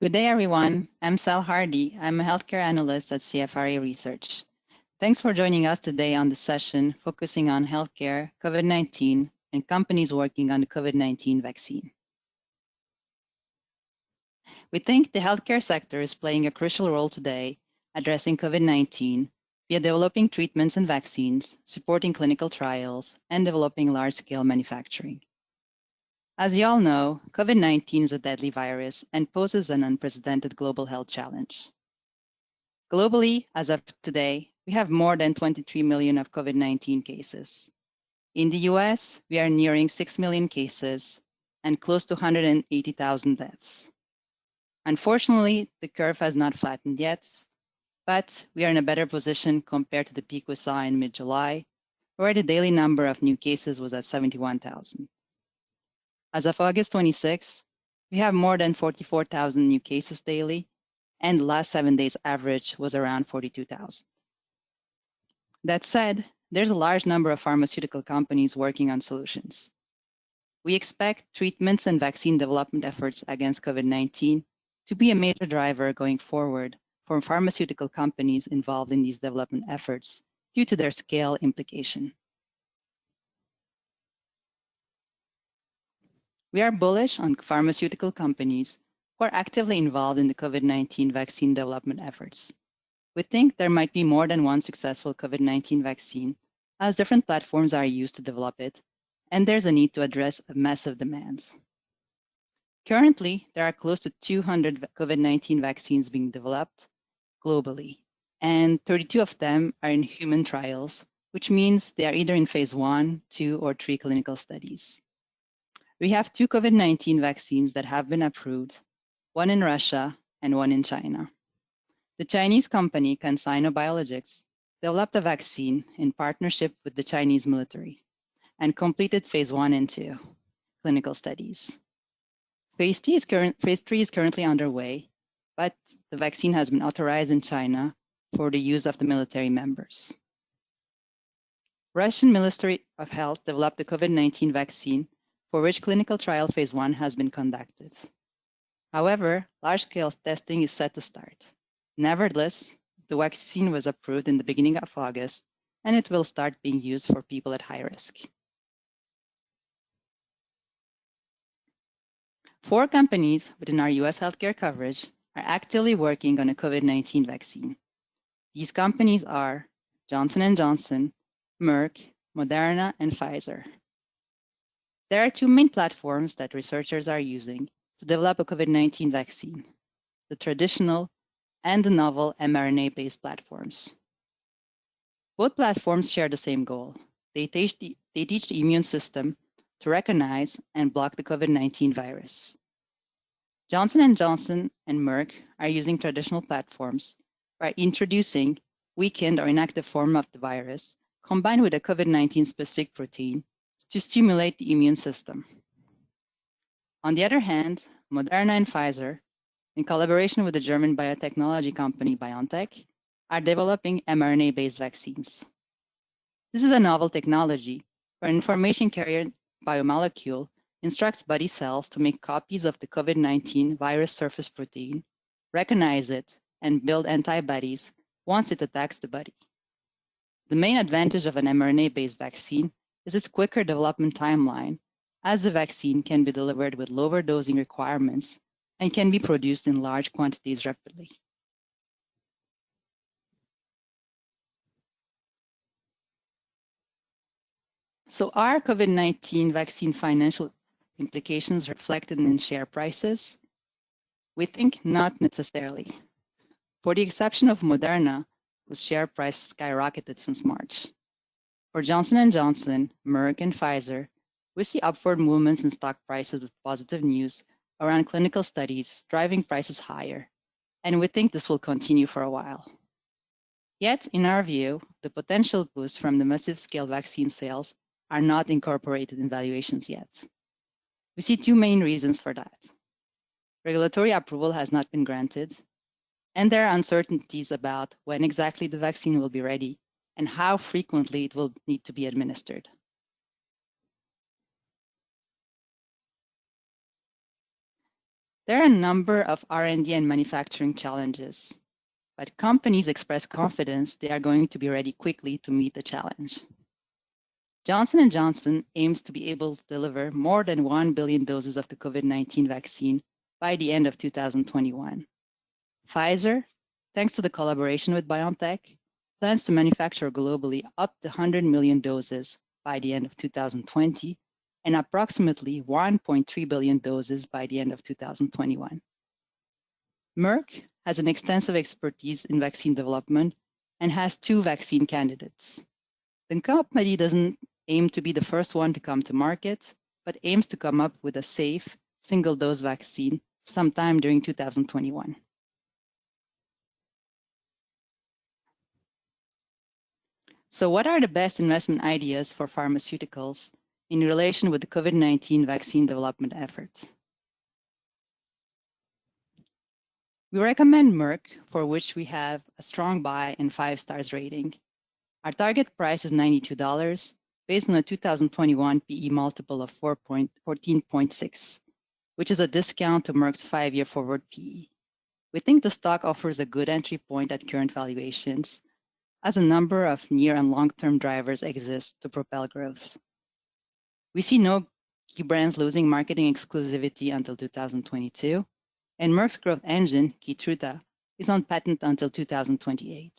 Good day, everyone. I'm Sel Hardy. I'm a healthcare analyst at CFRA Research. Thanks for joining us today on this session focusing on healthcare, COVID-19, and companies working on the COVID-19 vaccine. We think the healthcare sector is playing a crucial role today addressing COVID-19 via developing treatments and vaccines, supporting clinical trials, and developing large-scale manufacturing. As you all know, COVID-19 is a deadly virus and poses an unprecedented global health challenge. Globally, as of today, we have more than 23 million of COVID-19 cases. In the US, we are nearing 6 million cases and close to 180,000 deaths. Unfortunately, the curve has not flattened yet, but we are in a better position compared to the peak we saw in mid-July, where the daily number of new cases was at 71,000. As of August 26, we have more than 44,000 new cases daily, and the last 7 days average was around 42,000. That said, there's a large number of pharmaceutical companies working on solutions. We expect treatments and vaccine development efforts against COVID-19 to be a major driver going forward for pharmaceutical companies involved in these development efforts due to their scale implication. We are bullish on pharmaceutical companies who are actively involved in the COVID-19 vaccine development efforts. We think there might be more than one successful COVID-19 vaccine, as different platforms are used to develop it, and there's a need to address a massive demands. Currently, there are close to 200 COVID-19 vaccines being developed globally, and 32 of them are in human trials, which means they are either in phase 1, 2, or 3 clinical studies. We have 2 COVID-19 vaccines that have been approved, one in Russia and one in China. The Chinese company CanSino Biologics developed a vaccine in partnership with the Chinese military and completed phase 1 and 2 clinical studies. Phase 3 is currently underway, but the vaccine has been authorized in China for the use of the military members. Russian Ministry of Health developed the COVID-19 vaccine for which clinical trial phase 1 has been conducted. However, large-scale testing is set to start. Nevertheless, the vaccine was approved in the beginning of August, and it will start being used for people at high risk. 4 companies within our US healthcare coverage are actively working on a COVID-19 vaccine. These companies are Johnson & Johnson, Merck, Moderna, and Pfizer. There are 2 main platforms that researchers are using to develop a COVID-19 vaccine, the traditional and the novel mRNA-based platforms. Both platforms share the same goal. They teach the immune system to recognize and block the COVID-19 virus. Johnson & Johnson and Merck are using traditional platforms by introducing weakened or inactive form of the virus combined with a COVID-19 specific protein to stimulate the immune system. On the other hand, Moderna and Pfizer, in collaboration with the German biotechnology company BioNTech, are developing mRNA-based vaccines. This is a novel technology where an information carrier biomolecule instructs body cells to make copies of the COVID-19 virus surface protein, recognize it, and build antibodies once it attacks the body. The main advantage of an mRNA-based vaccine is its quicker development timeline, as the vaccine can be delivered with lower dosing requirements and can be produced in large quantities rapidly. So are COVID-19 vaccine financial implications reflected in share prices? We think not necessarily. For the exception of Moderna, whose share price skyrocketed since March. For Johnson & Johnson, Merck, and Pfizer, we see upward movements in stock prices with positive news around clinical studies driving prices higher, and we think this will continue for a while. Yet, in our view, the potential boost from the massive scale vaccine sales are not incorporated in valuations yet. We see 2 main reasons for that. Regulatory approval has not been granted, and there are uncertainties about when exactly the vaccine will be ready and how frequently it will need to be administered. There are a number of R&D and manufacturing challenges, but companies express confidence they are going to be ready quickly to meet the challenge. Johnson & Johnson aims to be able to deliver more than 1 billion doses of the COVID-19 vaccine by the end of 2021. Pfizer, thanks to the collaboration with BioNTech, plans to manufacture globally up to 100 million doses by the end of 2020 and approximately 1.3 billion doses by the end of 2021. Merck has an extensive expertise in vaccine development and has 2 vaccine candidates. The company doesn't aim to be the first one to come to market, but aims to come up with a safe, single-dose vaccine sometime during 2021. So what are the best investment ideas for pharmaceuticals in relation with the COVID-19 vaccine development efforts? We recommend Merck, for which we have a strong buy and 5 stars rating. Our target price is $92, based on a 2021 PE multiple of 14.6, which is a discount to Merck's 5-year forward PE. We think the stock offers a good entry point at current valuations, as a number of near and long-term drivers exist to propel growth. We see no key brands losing marketing exclusivity until 2022, and Merck's growth engine, Keytruda, is on patent until 2028.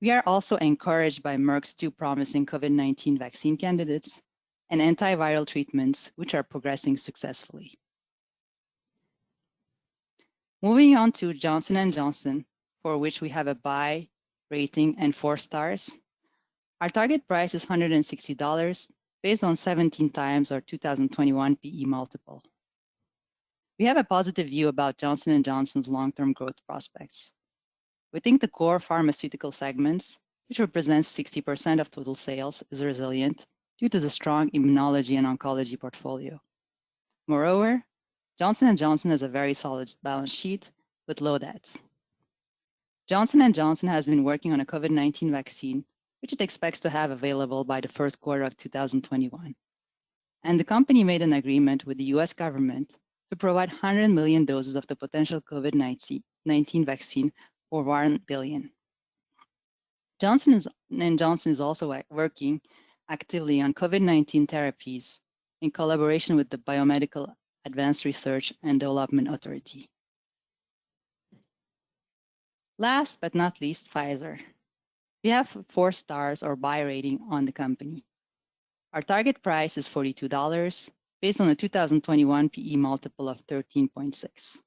We are also encouraged by Merck's 2 promising COVID-19 vaccine candidates and antiviral treatments, which are progressing successfully. Moving on to Johnson & Johnson, for which we have a buy rating and 4 stars. Our target price is $160, based on 17 times our 2021 PE multiple. We have a positive view about Johnson & Johnson's long-term growth prospects. We think the core pharmaceutical segments, which represents 60% of total sales, is resilient due to the strong immunology and oncology portfolio. Moreover, Johnson & Johnson has a very solid balance sheet with low debt. Johnson & Johnson has been working on a COVID-19 vaccine, which it expects to have available by the first quarter of 2021. And the company made an agreement with the US government to provide 100 million doses of the potential COVID-19 vaccine for $1 billion. Johnson & Johnson is also working actively on COVID-19 therapies in collaboration with the Biomedical Advanced Research and Development Authority. Last but not least, Pfizer. We have 4 stars or buy rating on the company. Our target price is $42, based on a 2021 PE multiple of 13.6.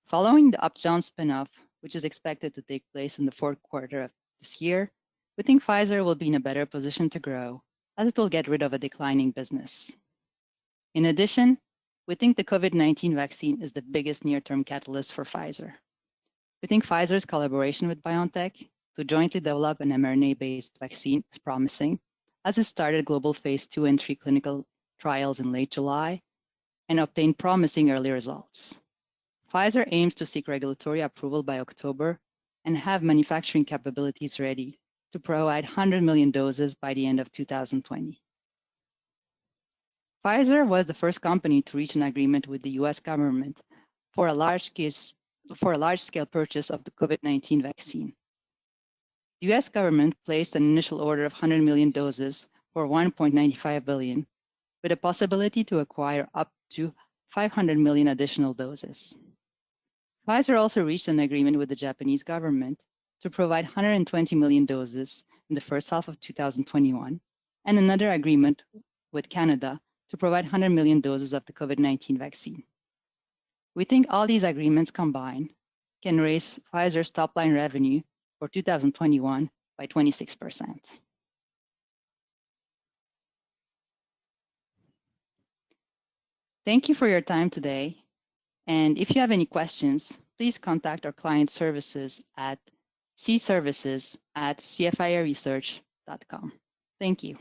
Following the Upjohn spinoff, which is expected to take place in the 4th quarter of this year, we think Pfizer will be in a better position to grow, as it will get rid of a declining business. In addition, we think the COVID-19 vaccine is the biggest near-term catalyst for Pfizer. We think Pfizer's collaboration with BioNTech to jointly develop an mRNA-based vaccine is promising, as it started global phase 2 and 3 clinical trials in late July and obtained promising early results. Pfizer aims to seek regulatory approval by October and have manufacturing capabilities ready to provide 100 million doses by the end of 2020. Pfizer was the first company to reach an agreement with the US government for a large-scale purchase of the COVID-19 vaccine. The US government placed an initial order of 100 million doses for $1.95 billion, with a possibility to acquire up to 500 million additional doses. Pfizer also reached an agreement with the Japanese government to provide 120 million doses in the first half of 2021, and another agreement with Canada to provide 100 million doses of the COVID-19 vaccine. We think all these agreements combined can raise Pfizer's top-line revenue for 2021 by 26%. Thank you for your time today. And if you have any questions, please contact our client services at cservices@cfiraresearch.com. Thank you.